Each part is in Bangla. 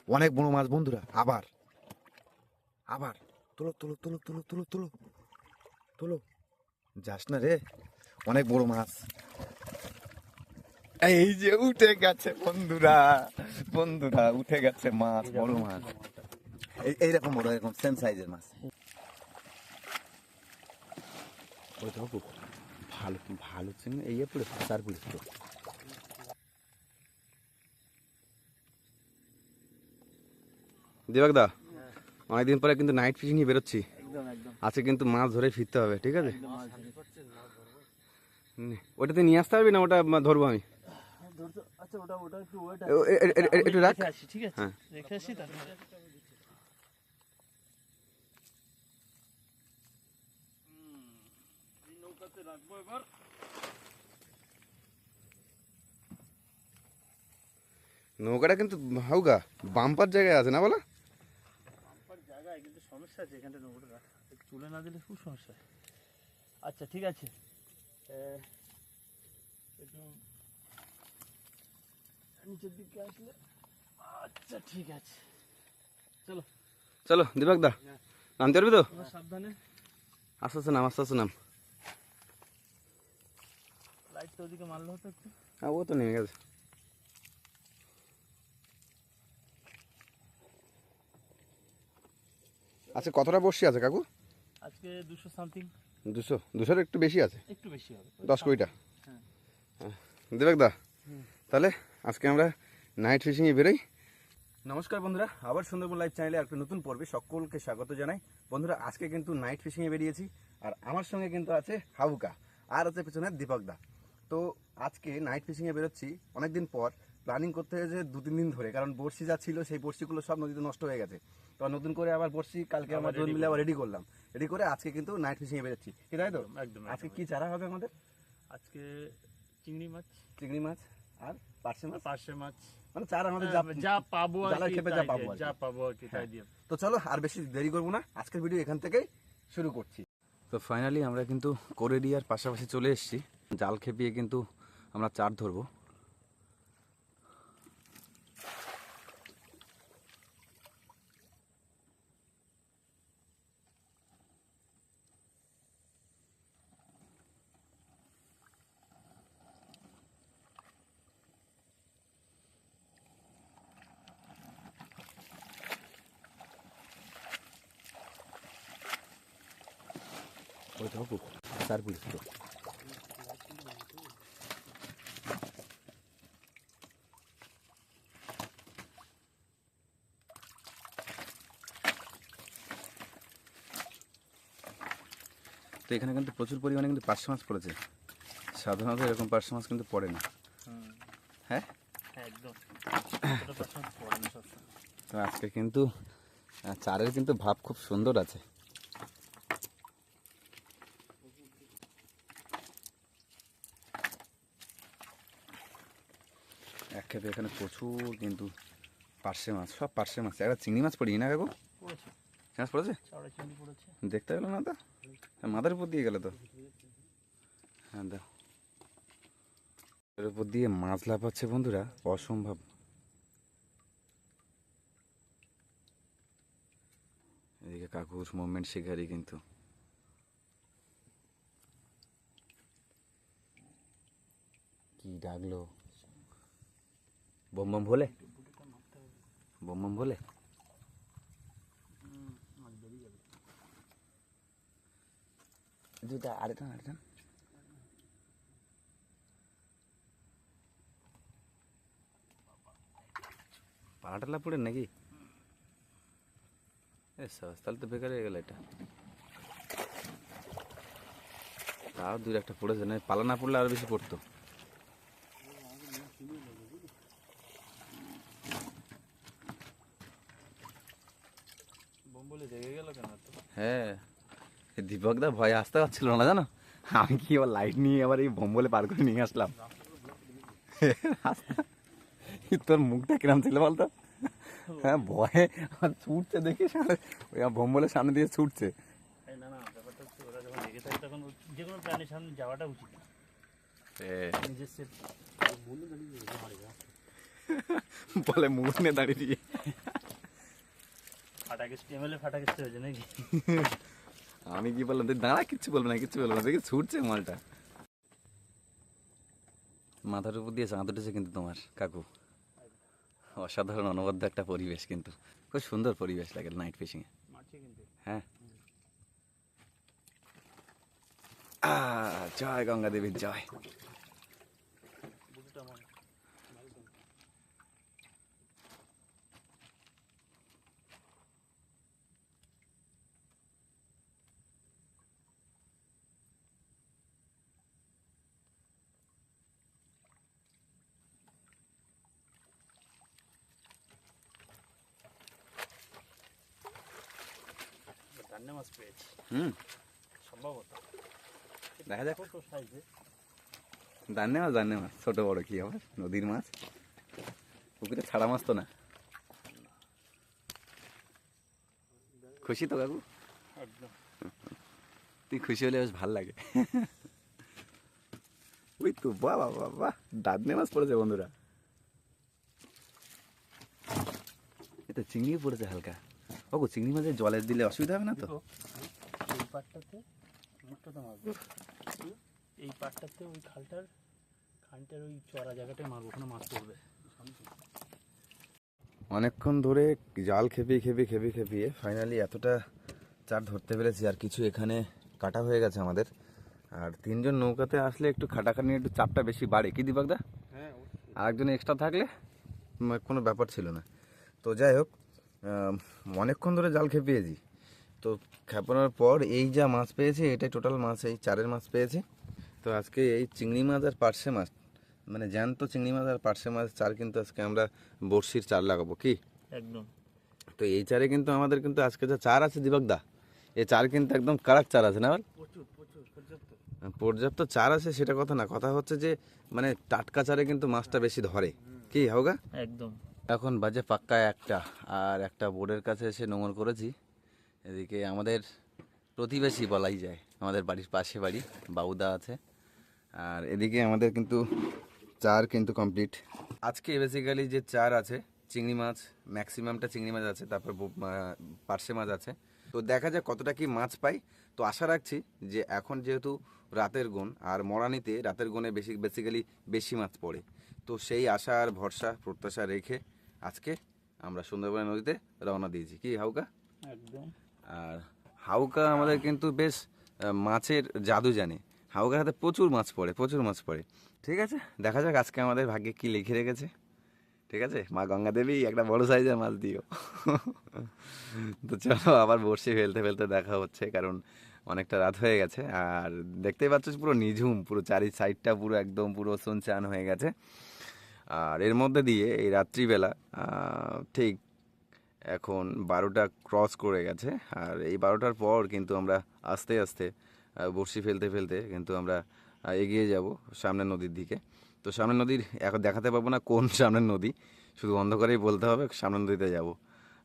অনেক বড় মাছ বন্ধুরা। আবার আবার তোলো তোলো তোলো তোলো তোলো তোলো তোলো, যাস না রে, অনেক বড় মাছ। এই যে উঠে গেছে বন্ধুরা, বন্ধুরা উঠে গেছে মাছ, বড় মাছ, এইরকম বড়, এরকম সেম সাইজের মাছ। ওই তো ভালো ভালো চিংড়ি, এই পুরো ফাঁসার পুরো তো। দিবাক দা, অনেকদিন পরে কিন্তু নাইট ফিশিং নিয়ে বেরোচ্ছি। আজকে কিন্তু মাছ ধরে ফিরতে হবে, ঠিক আছে? ওটাতে নিয়ে আসতে পারবি না? ওটা ধরবো আমি। একটু রাখ। হ্যাঁ, নৌকাটা কিন্তু হাউগা বাম্পার জায়গায় আছে না বলো? জায়গায় কিন্তু সমস্যা আছে, এখানটা নৌকাটা তুলে না দিলে খুব সমস্যা। আচ্ছা ঠিক আছে, একটু নিচের দিকে আসলে। আচ্ছা ঠিক আছে, চলো চলো দিবাক দা, নামতে পারবি তো? সাবধানে। আস্তে আস্তে নাম, আস্তে আস্তে নাম। লাইটটা ওদিকে মারলে হতো একটু। হ্যাঁ, ও তো নেমে গেছে। আচ্ছা, কতটা বর্ষি আছে কাকু? আজকে 200 সামথিং। 200 একটু বেশি আছে, একটু বেশি হবে, 10-20টা। হ্যাঁ। দিবাক দা, তাহলে আজকে আমরা নাইট ফিশিংয়ে বেরোই। নমস্কার বন্ধুরা, আবার সুন্দরবন লাইভ চ্যানেলে একটা নতুন পর্বে সকলকে স্বাগত জানাই। বন্ধুরা, আজকে কিন্তু নাইট ফিশিংয়ে বেরিয়েছি, আর আমার সঙ্গে কিন্তু আছে হাউকা, আর আছে পেছনে দীপক দা। তো আজকে নাইট ফিশিংয়ে বেরোচ্ছি অনেকদিন পর। প্ল্যানিং করতে হয়েছে 2-3 দিন ধরে, কারণ বড়শি যা ছিল সেই বড়শিগুলো সব নদীতে নষ্ট হয়ে গেছে। তো নতুন করে আবার বড়শি কালকে আমরা দুজন মিলে আবার রেডি করলাম। রেডি করে আজকে কিন্তু নাইট ফিশিংয়ে বেরোচ্ছি, কি তাই তো? একদম। আজকে কি চারা হবে আমাদের? আজকে চিংড়ি মাছ, চিংড়ি মাছ আর পার্শে মাছ, পার্শে মাছ, মানে চারা আমাদের যা পাবো আর জালার কি, খেপে যা পাবো আর কি। যা পাবো আর কি, তাই দিয়ে। তো চলো আর বেশি দেরি করবো না, আজকের ভিডিও এখান থেকেই শুরু করছি। তো ফাইনালি আমরা কিন্তু কোরেডিয়ার পাশাপাশি চলে এসেছি। জাল খেপিয়ে কিন্তু আমরা চার ধরবো। ওই তো চার পুলিশ তো। তো এখানে কিন্তু প্রচুর পরিমাণে কিন্তু পার্শে মাছ পড়েছে। সাধারণত এরকম পার্শে মাছ কিন্তু পড়ে না। হ্যাঁ, একদম। তো আজকে কিন্তু চারের কিন্তু ভাব খুব সুন্দর আছে। এক খেপে এখানে প্রচুর কিন্তু পার্শে মাছ, সব পার্শে মাছ। একটা চিংড়ি মাছ পড়ি না কাকু? পড়েছে, চিংড়ি মাছ পড়েছে, চাওড়া চিংড়ি পড়েছে। দেখতে পেলাম না তো, মাথার উপর দিয়ে গেল তো। হ্যাঁ দেখো, এর উপর দিয়ে মাছ লাফাচ্ছে বন্ধুরা, অসম্ভব। এদিকে কাকুর মুভমেন্ট শিকারি কিন্তু। কি ডাকলো? বম বম ভোলে, বম বম ভোলে। দুটা আরেকটা আরেকটা পাটালা পড়ে নাকি? তাহলে তো বেকার হয়ে গেল এটা। তাও দূর একটা পড়েছে, না পালা না পড়লে আরো বেশি পড়তো। বলে দেখে গেল কেন? হ্যাঁ, দীপক দা ভয় আসতে পারছিল না জানো, আমি কি আবার লাইট নিয়ে আবার এই বোম্বলে পার করে নিয়ে আসলাম। তোর মুখটা কিরম ছিল বলতো? হ্যাঁ, ভয়ে ছুটছে দেখি, ওই বোম্বলের সামনে দিয়ে ছুটছে। না না, ব্যাপারটা হচ্ছে ওরা যখন লেগে থাকে তখন যে কোনো প্রাণীর সামনে যাওয়াটা উচিত না। নিজের সেফটি বলে মুখ নিয়ে দাঁড়িয়ে দিয়ে ফাটা কেসটি এমএলএ ফাটা কেসটি হয়েছে নাকি? আমি কি বললাম, তুই দাঁড়া, কিচ্ছু বলবো না, কিচ্ছু বলবো না, দেখি ছুটছে মালটা। মাথার উপর দিয়ে চাঁদ উঠেছে কিন্তু তোমার কাকু। অসাধারণ অনবদ্য একটা পরিবেশ, কিন্তু খুব সুন্দর পরিবেশ লাগে নাইট ফিশিংয়ে। মারছে কিন্তু। হ্যাঁ, জয় গঙ্গা দেবীর জয়। বুঝটা আমার ভালো তো। দান্নে মাছ পেয়েছি হুম, সম্ভবত, দেখা যাক। ছোট সাইজে। দান্নে মাছ ছোট বড় কি আবার, নদীর মাছ, পুকুরে ছাড়া মাছ তো না। খুশি তো কাকু? একদম। তুই খুশি হলে বেশ ভাল লাগে। ওই তো, বাহ বাহ বাহ বাহ, দান্নে মাছ পড়েছে বন্ধুরা। এটা চিংড়ি পড়েছে হালকা। বাবু, চিংড়ি মাছের জলে দিলে অসুবিধা হবে না তো? এই পাটটাতে মুখটা তো মারবো, এই পাটটাতে ওই খালটার ওই চড়া জায়গাটায় মারবো, ওখানে মাছ পড়বে। অনেকক্ষণ ধরে জাল খেপিয়ে ফাইনালি এতটা চার ধরতে পেরেছি, আর কিছু এখানে কাটা হয়ে গেছে আমাদের। আর তিনজন নৌকাতে আসলে একটু খাটাখানি, একটু চাপটা বেশি বাড়ে, কি দীপকদা? হ্যাঁ, আর একজন এক্সট্রা থাকলে কোনো ব্যাপার ছিল না। তো যাই হোক, অনেকক্ষণ ধরে জাল খেপিয়েছি। তো খেপানোর পর এই যা মাছ পেয়েছি, এটাই টোটাল মাছ, এই চারের মাছ পেয়েছি। তো আজকে এই চিংড়ি মাছ আর পার্শে মাছ, মানে জ্যান্ত চিংড়ি মাছ আর পার্শে মাছ চার কিন্তু আজকে আমরা বড়শির চার লাগাবো, কি? একদম। তো এই চারে কিন্তু আমাদের কিন্তু আজকে যা চার আছে দীপকদা, এই চার কিন্তু একদম কারাক চার আছে না? প্রচুর পর্যাপ্ত। পর্যাপ্ত চার আছে সেটা কথা না, কথা হচ্ছে যে মানে টাটকা চারে কিন্তু মাছটা বেশি ধরে, কি হোগা? একদম। এখন বাজে পাক্কা একটা, আর একটা বোর্ডের কাছে এসে নোঙর করেছি। এদিকে আমাদের প্রতিবেশী বলাই যায়, আমাদের বাড়ির পাশে বাড়ি বাউদা আছে, আর এদিকে আমাদের কিন্তু চার কিন্তু কমপ্লিট। আজকে বেসিক্যালি যে চার আছে, চিংড়ি মাছ ম্যাক্সিমামটা চিংড়ি মাছ আছে, তারপর পার্শে মাছ আছে। তো দেখা যাক কতটা কি মাছ পাই। তো আশা রাখছি যে এখন যেহেতু রাতের গুণ, আর মরানিতে রাতের গুণে বেসিক্যালি বেশি মাছ পড়ে, তো সেই আশা আর ভরসা প্রত্যাশা রেখে আজকে আমরা সুন্দরবন নদীতে রওনা দিয়েছি, কি হাউকা? একদম। আর হাউকা আমাদের কিন্তু বেশ মাছের জাদু জানে। হাউকার হাতে প্রচুর মাছ পড়ে। ঠিক আছে, দেখা যাক আজকে আমাদের ভাগ্যে কি লিখে রেখেছে। ঠিক আছে, মা গঙ্গা দেবী একটা বড় সাইজের মাছ দিও। তো চলো, আবার বড়শি ফেলতে দেখা হচ্ছে, কারণ অনেকটা রাত হয়ে গেছে। আর দেখতেই পাচ্ছ পুরো নিঝুম, পুরো চারি সাইডটা পুরো একদম পুরো সুনসান হয়ে গেছে। আর এর মধ্যে দিয়ে এই রাত্রিবেলা ঠিক এখন 12টা ক্রস করে গেছে, আর এই 12টার পর কিন্তু আমরা আস্তে আস্তে বড়শি ফেলতে কিন্তু আমরা এগিয়ে যাব সামনের নদীর দিকে। তো সামনের নদীর এখন দেখাতে পারবো না কোন সামনের নদী, শুধু অন্ধকারেই বলতে হবে সামনের নদীতে যাব।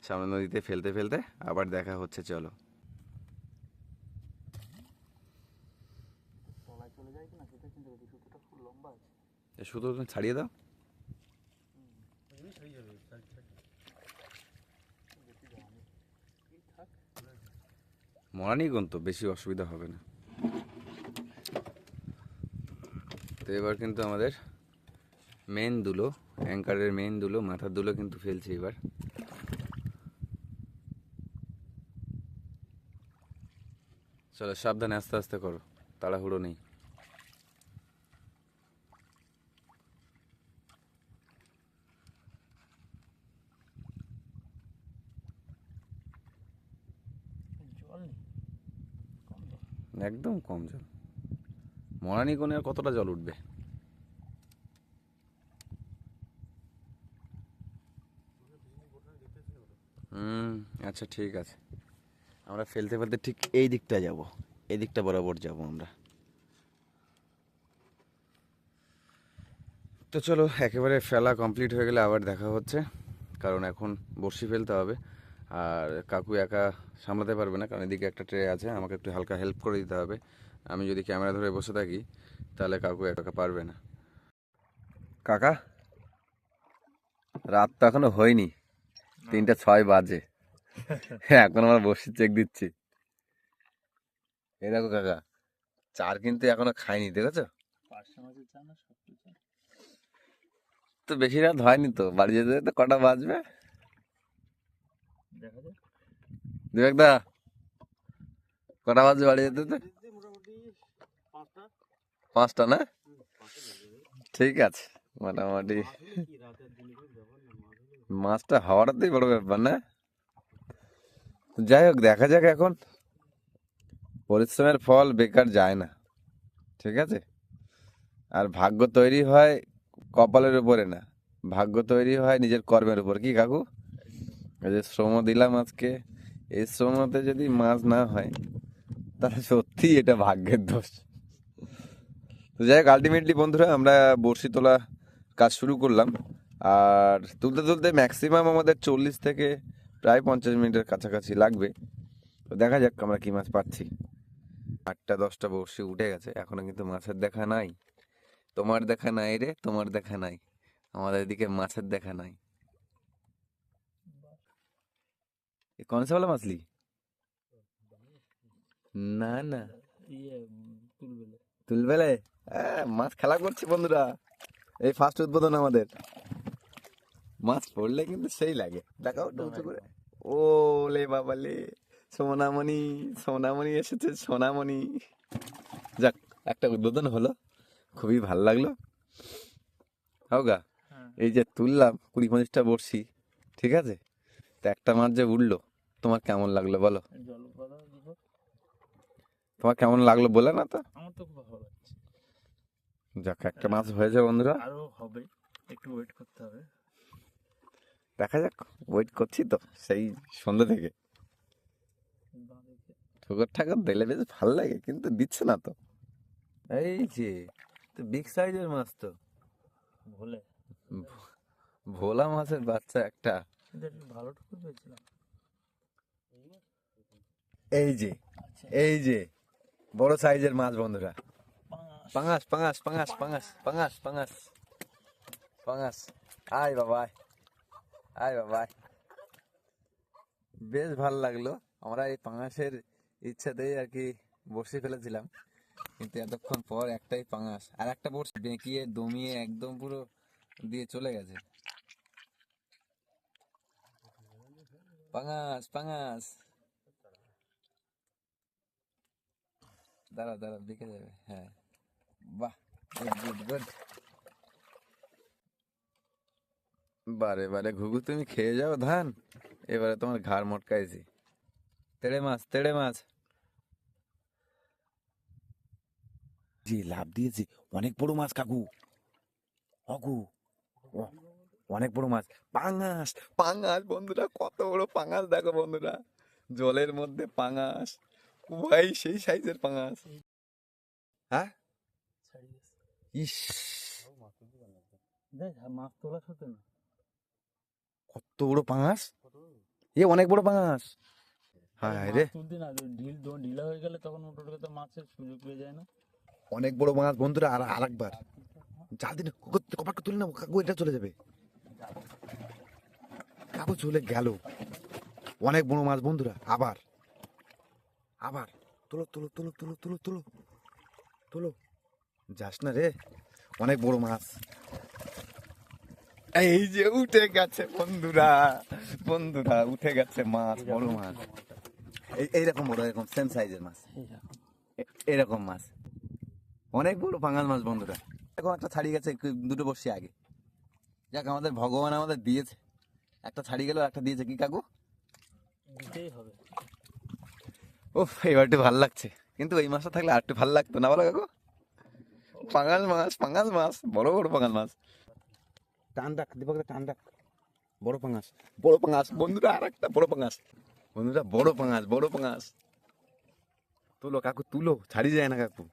সামনের নদীতে ফেলতে আবার দেখা হচ্ছে, চলো। তলায় চলে যায় কিনা সেটা চিন্তা করি, সুতোটা খুব লম্বা আছে। শুধু ছাড়িয়ে দাও। ছাড়িয়ে যাবে, মরানি তো বেশি অসুবিধা হবে না। তো এবার কিন্তু আমাদের মেন দুলো, অ্যাঙ্কারের মেন দুলো, মাথার দুলো কিন্তু ফেলছি এবার। চলো, সাবধানে, আস্তে আস্তে করো, তাড়াহুড়ো নেই। জল নেই, কম জল। একদম কম জল। মরানি কোণে আর কতটা জল উঠবে? আচ্ছা ঠিক আছে, আমরা ফেলতে ঠিক এই দিকটা যাব, এই দিকটা বরাবর যাব আমরা। তো চলো, একেবারে ফেলা কমপ্লিট হয়ে গেলে আবার দেখা হচ্ছে, কারণ এখন বড়শি ফেলতে হবে। আর কাকু একা সামলাতে পারবে না, কারণ এদিকে একটা ট্রে আছে, আমাকে একটু হালকা হেল্প করে দিতে হবে। আমি যদি ক্যামেরা ধরে বসে থাকি তাহলে কাকু একা পারবে না। কাকা, রাত তো এখনো হয়নি, 3টা 6 বাজে। হ্যাঁ, এখন আমরা বসে চেক দিচ্ছি। এই দেখো কাকা, চার কিন্তু এখনো খাইনি, দেখেছো? পার্শে মাছের চা না সত্যি চা। তো বেশি রাত হয়নি তো, বাড়ি যেতে যেতে কটা বাজবে? দেখা যাক। বিবেক দা, কটা বাজবে বাড়ি যেতে যেতে? মোটামুটি 5টা। 5টা না? ঠিক আছে, মোটামুটি কি রাতের দিনে কোনো ব্যাপার না, মাছ হলে মাছটা হওয়াটাতেই বড় ব্যাপার না? যাই হোক, দেখা যাক এখন। পরিশ্রমের ফল বেকার যায় না, ঠিক আছে? আর ভাগ্য তৈরি হয় কপালের উপরে না, ভাগ্য তৈরি হয় নিজের কর্মের উপর, কি কাকু? এই যে শ্রম দিলাম আজকে, এই শ্রমতে যদি মাছ না হয় তাহলে সত্যি এটা ভাগ্যের দোষ। তো যাই হোক, আলটিমেটলি বন্ধুরা আমরা বড়শি তোলা কাজ শুরু করলাম। আর তুলতে তুলতে ম্যাক্সিমাম আমাদের 40 থেকে প্রায় 50 মিনিটের কাছাকাছি লাগবে। তো দেখা যাক আমরা কি মাছ পাচ্ছি। 8টা 10টা বড়শি উঠে গেছে, এখনো কিন্তু মাছের দেখা নাই। তোমার দেখা নাই রে, তোমার দেখা নাই, আমাদের এদিকে মাছের দেখা নাই। এ कौन सा वाला मछली? না না, তুলবেলে। তুলবেলে। মাছ খেলা করছি বন্ধুরা, এই ফার্স্ট উদ্বোধন আমাদের। মাছ পড়লে কিন্তু সেই লাগে, দেখাও একটু উঁচু করে। ও লে বাবা লে, সোনামণি, সোনামণি এসেছে, সোনামণি। যাক, একটা উদ্বোধন হলো, খুবই ভালো লাগলো। হাওগা, হ্যাঁ। এই যে তুললাম 20-25টা বড়শি, ঠিক আছে? তো একটা মাছ যে উঠলো, তোমার কেমন লাগলো বলো? জলপাতা দিব। তোমার কেমন লাগলো বলে না তো? আমার তো খুব ভালো লাগছে। যাক, একটা মাছ হয়েছে বন্ধুরা, আরো হবে, একটু ওয়েট করতে হবে। দেখা যাক। ওয়েট করছি তো সেই সন্ধ্যে থেকে। ঠোকর ঠাকুর দিলে বেশ ভালো লাগে, কিন্তু দিচ্ছে না তো। এই যে, তো বিগ সাইজের মাছ তো, ভোলে ভোলা মাছের বাচ্চা একটা। এদের ভালো ঠুকুর পেয়েছিলাম। এই যে, এই যে বড় সাইজের মাছ বন্ধুরা, পাঙাশ পাঙাশ পাঙাশ পাঙাশ পাঙাশ পাঙাশ পাঙাশ। আয় বাবা আয়, আয় বাবা আয়। বেশ ভালো লাগলো। আমরা এই পাঙাশের ইচ্ছাতেই আর কি বসে ফেলেছিলাম, কিন্তু এতক্ষণ পর একটাই পাঙাশ, আর একটা বড়শি বেঁকিয়ে দমিয়ে একদম পুরো দিয়ে চলে গেছে। পাঙাশ পাঙাশ, দাঁড়া দাঁড়া, বেঁকে যাবে। হ্যাঁ, বাহ, গুড গুড গুড। বারে বারে ঘুঘু তুমি খেয়ে যাও ধান, এবারে তোমার ঘাড় মটকাইছি। তেড়ে মাছ, তেড়ে মাছ। জি, লাভ দিয়েছি, অনেক বড় মাছ কাকু, অগু, অনেক বড় মাছ। পাঙাশ, পাঙাশ বন্ধুরা, কত বড় পাঙাশ দেখো বন্ধুরা, জলের মধ্যে পাঙাশ। ভাই সেই সাইজের পাঙাশ। হ্যাঁ, ইস, দেখ মাছ তোলা সাথে না। কত বড় পাঙাশ, এ অনেক বড় পাঙাশ। হায় রে, তুলতে না, ঢিলা হয়ে গেলে তখন মোটরকে তো মাছের সুযোগ পেয়ে যায় না। অনেক বড় মাছ বন্ধুরা। আর আরেকবার জাল দিন, কপাটকে তুলে না কাকু, এটা চলে যাবে। কাকু চলে গেল, অনেক বড় মাছ বন্ধুরা। আবার আবার তোলো তোলো তোলো তোলো তোলো তোলো তোলো, যাস না রে, অনেক বড় মাছ। এই যে উঠে গেছে বন্ধুরা, বন্ধুরা উঠে গেছে মাছ, বড় মাছ। এইরকম বড়, এরকম সেম সাইজের মাছ, এরকম মাছ, অনেক বড় পাঙাশ মাছ বন্ধুরা। এখন একটা ছাড়িয়ে গেছে দুটো বর্ষি আগে। যাক, আমাদের ভগবান আমাদের দিয়েছে, একটা ছাড়িয়ে গেল, একটা দিয়েছে, কি কাকু? দিতেই হবে। ওহ, এবার একটু ভালো লাগছে, কিন্তু এই মাছটা থাকলে আর একটু ভালো লাগতো না বলো কাকু? পাঙাশ মাছ, পাঙাশ মাছ, বড় বড় পাঙাশ মাছ। টান ডাক দীপক, টান ডাক। বড় পাঙাশ, বড় পাঙাশ বন্ধুরা, আর একটা বড় পাঙাশ বন্ধুরা, বড় পাঙাশ, বড় পাঙাশ। তুলো কাকু, তুলো, ছাড়িয়ে যায় না কাকু।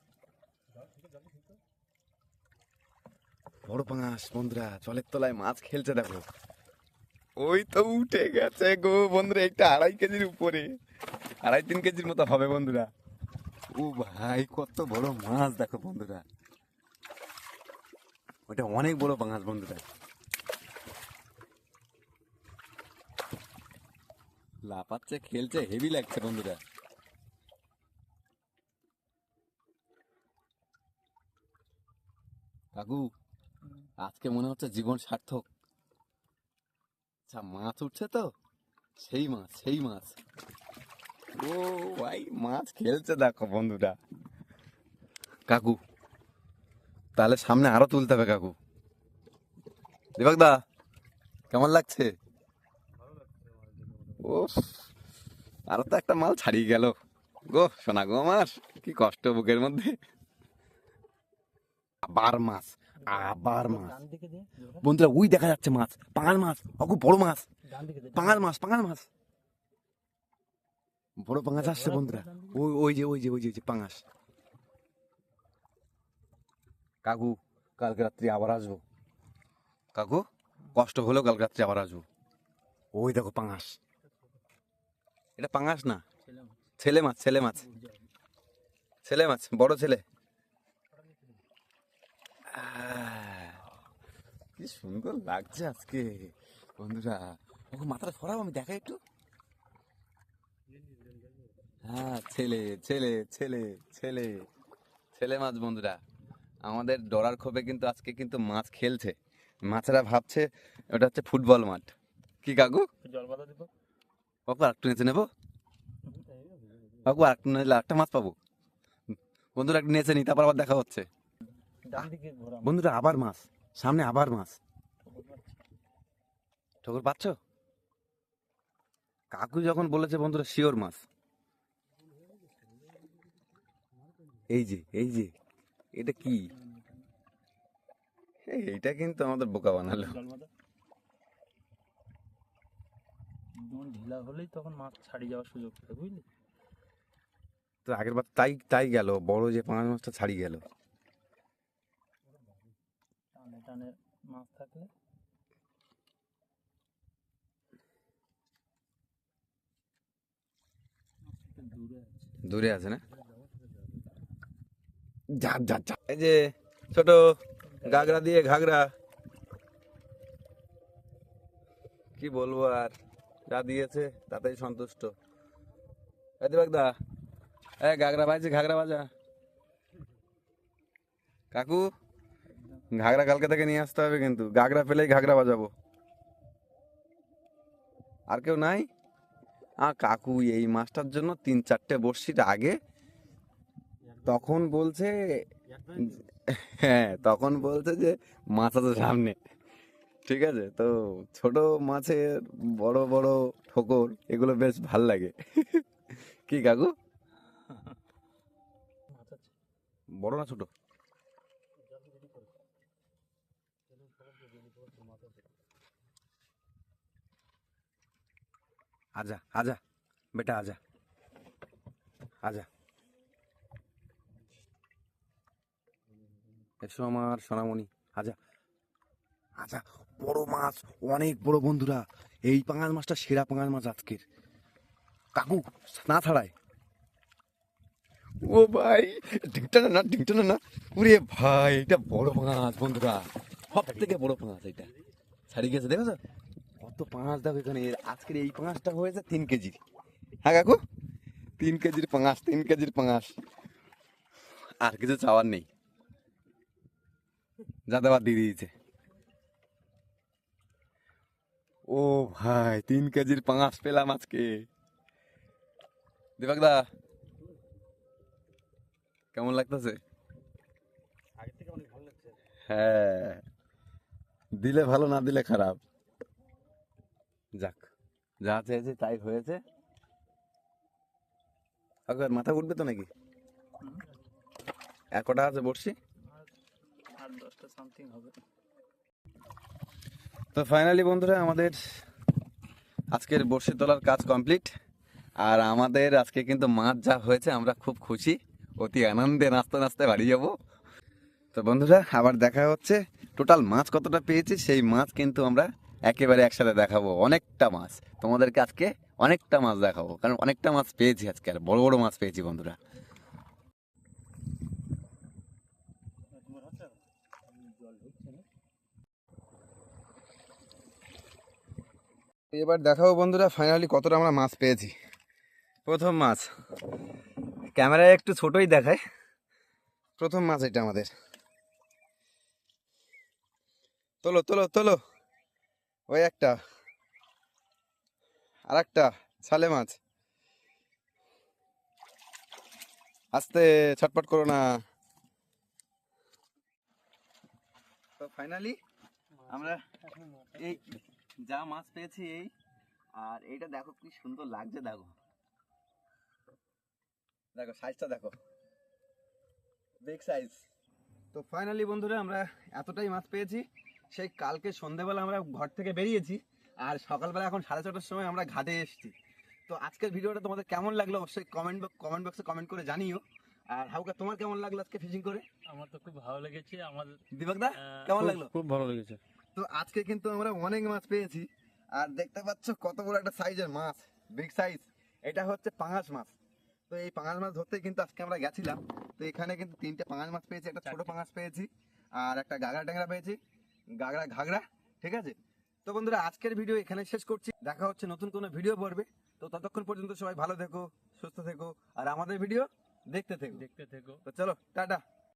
বড় পাঙাশ বন্ধুরা, জলের তলায় মাছ খেলছে দেখো। ওই তো উঠে গেছে গো বন্ধুরা, একটা 2.5 কেজির উপরে, 2.5-3 কেজির মতো হবে বন্ধুরা। ও ভাই, কত বড় মাছ দেখো বন্ধুরা, ওটা অনেক বড় পাঙাশ বন্ধুরা। লাফাচ্ছে খেলছে, হেভি লাগছে বন্ধুরা। কাকু আজকে মনে হচ্ছে জীবন সার্থক। আচ্ছা মাছ উঠছে তো, সেই মাছ সেই মাছ। ও ভাই মাছ খেলছে দেখো বন্ধুরা। কাকু তাহলে সামনে আরো তুলতে হবে কাকু। দীপক দা কেমন লাগছে? ও আরো তো একটা মাল ছাড়িয়ে গেল গো, সোনা গো আমার কি কষ্ট বুকের মধ্যে। আবার মাছ, আবার মাছ ডান দিকে দে জোড়া। বন্ধুরা, ওই দেখা যাচ্ছে মাছ, পাঙাল মাছ, অগু বড় মাছ, ডান দিকে দে পাঙাল মাছ, পাঙাল মাছ, বড় পাঙাশ আসছে বন্ধুরা। ওই ওই যে ওই যে ওই যে ওই যে পাঙাশ। কাকু কালকে রাত্রি আবার আসবো কাকু, কষ্ট হলেও কালকে রাত্রি আবার আসবো। ওই দেখো পাঙাশ, এটা পাঙাশ না, ছেলে মাছ, ছেলে মাছ, ছেলে মাছ, বড় ছেলে। কি সুন্দর লাগছে আজকে বন্ধুরা। ওকে মাথাটা সরাও, আমি দেখাই একটু। হ্যাঁ ছেলে ছেলে ছেলে ছেলে ছেলে মাছ বন্ধুরা। আমাদের ডরার ক্ষোভে কিন্তু আজকে কিন্তু মাছ খেলছে। মাছেরা ভাবছে ওটা হচ্ছে ফুটবল মাঠ। কি কাকু জল পাতা দিব। কাকু আর একটু নেচে নেবো কাকু, আর একটু নিলে একটা মাছ পাবো বন্ধুরা। একটু নেচে নি, তারপর আবার দেখা হচ্ছে ডান দিকে ঘোরা। বন্ধুরা। আবার মাছ সামনে, আবার মাছ। ঠোকর পাচ্ছ? কাকু যখন বলেছে বন্ধুরা শিওর মাছ। এই যে এই যে এটা কি? এইটা কিন্তু আমাদের বোকা বানালো। জল পাতা যেমন ঢিলা হলেই তখন মাছ ছাড়িয়ে যাওয়ার সুযোগ থাকে, বুঝলি? তো আগের বার তাই তাই গেল, বড় যে পাঙাশ মাছটা ছাড়িয়ে গেল। টানে টানে মাছ থাকলে দূরে আছে। দূরে আছে না? যা যা যা, এই যে ছোট গাগরা দিয়ে ঘাগরা, কি বলবো আর, যা দিয়েছে তাতেই সন্তুষ্ট। দা গাগরা বাজছে, ঘাগরা বাজা কাকু। ঘাগরা কালকে থেকে নিয়ে আসতে হবে কিন্তু, গাগরা পেলেই ঘাগরা বাজাবো। আর কেউ নাই? কাকু এই মাছটার জন্য 3-4টে বড়শির আগে তখন বলছে, হ্যাঁ তখন বলছে যে মাছ আছে সামনে। ঠিক আছে, তো ছোট মাছের বড় বড় ঠোকর এগুলো বেশ ভাল লাগে। কি কাকু মাছ আছে। বড় না ছোট? আজা আজা বেটা আজা আজা, এসো আমার সোনামণি, আজা আজা। বড় মাছ, অনেক বড় বন্ধুরা। এই পাঙাশ মাছটা সেরা পাঙাশ মাছ আজকের। কাকু না ছাড়ায়। ও ভাই ডিংটা না, ডিংটা না, ওরে ভাই এটা বড় পাঙাশ বন্ধুরা, সব থেকে বড় পাঙাশ এটা ছাড়িয়ে গেছে। দেখো তো কত পাঙাশ দেখো এখানে। আজকের এই পাঙাশটা হয়েছে 3 কেজির। হ্যাঁ কাকু 3 কেজির পাঙাশ, 3 কেজির পাঙাশ। আর কিছু চাওয়ার নেই, যাতে আবার দিয়ে দিয়েছে। ও ভাই 3 কেজির পাঙাশ পেলাম আজকে। দীপক দা কেমন লাগতেছে? আগের থেকে অনেক ভালো লাগছে। হ্যাঁ, দিলে ভালো, না দিলে খারাপ। যাক, যা চেয়েছে তাই হয়েছে। কাকু মাথা উঠবে তো নাকি? আর কটা আছে বড়শি? আর 10টা সামথিং হবে। তো ফাইনালি বন্ধুরা আমাদের আজকের বড়শি তোলার কাজ কমপ্লিট। আর আমাদের আজকে কিন্তু মাছ যা হয়েছে আমরা খুব খুশি, অতি আনন্দে নাচতে নাচতে বাড়ি যাব। তো বন্ধুরা আবার দেখা হচ্ছে। টোটাল মাছ কতটা পেয়েছি সেই মাছ কিন্তু আমরা একেবারে একসাথে দেখাবো। অনেকটা মাছ তোমাদেরকে আজকে, অনেকটা মাছ দেখাবো, কারণ অনেকটা মাছ পেয়েছি আজকে, আর বড় বড় মাছ পেয়েছি বন্ধুরা। এবার দেখাবো বন্ধুরা ফাইনালি কতটা আমরা মাছ পেয়েছি। প্রথম মাছ, ক্যামেরায় একটু ছোটই দেখায়, প্রথম মাছ এটা আমাদের। তোলো তোলো তোলো, ওই একটা, আর একটা সালে মাছ। আস্তে, ছটপট করো না। তো ফাইনালি আমরা এই যা মাছ পেয়েছি এই, আর এইটা দেখো কি সুন্দর লাগছে, দেখো দেখো সাইজটা দেখো, বিগ সাইজ। তো ফাইনালি বন্ধুরা আমরা এতটাই মাছ পেয়েছি। সেই কালকে সন্ধ্যেবেলা আমরা ঘর থেকে বেরিয়েছি, আর সকালবেলা এখন 6:30টার সময় আমরা ঘাটে এসেছি। তো আজকের ভিডিওটা তোমাদের কেমন লাগলো অবশ্যই কমেন্ট বক্সে কমেন্ট করে জানিও। আর হাউকা তোমার কেমন লাগলো আজকে ফিশিং করে? আমার তো খুব ভালো লেগেছে। আমার দীপকদা কেমন লাগলো? খুব ভালো লেগেছে। তো আজকে কিন্তু আমরা অনেক মাছ পেয়েছি, আর দেখতে পাচ্ছ কত বড় একটা সাইজের মাছ, বিগ সাইজ। এটা হচ্ছে পাঙাশ মাছ। তো এই পাঙাশ মাছ ধরতে কিন্তু আজকে আমরা গেছিলাম। তো এখানে কিন্তু 3টে পাঙাশ মাছ পেয়েছি, একটা ছোট পাঙাশ পেয়েছি, আর একটা গাগরা ট্যাংরা পেয়েছি, গাগরা ঘাগরা। ঠিক আছে, তো বন্ধুরা আজকের ভিডিও এখানে শেষ করছি। দেখা হচ্ছে নতুন কোনো ভিডিও পড়বে। তো ততক্ষণ পর্যন্ত সবাই ভালো থেকো, সুস্থ থেকো, আর আমাদের ভিডিও দেখতে থেকো। দেখতে থেকো। তো চলো টাটা।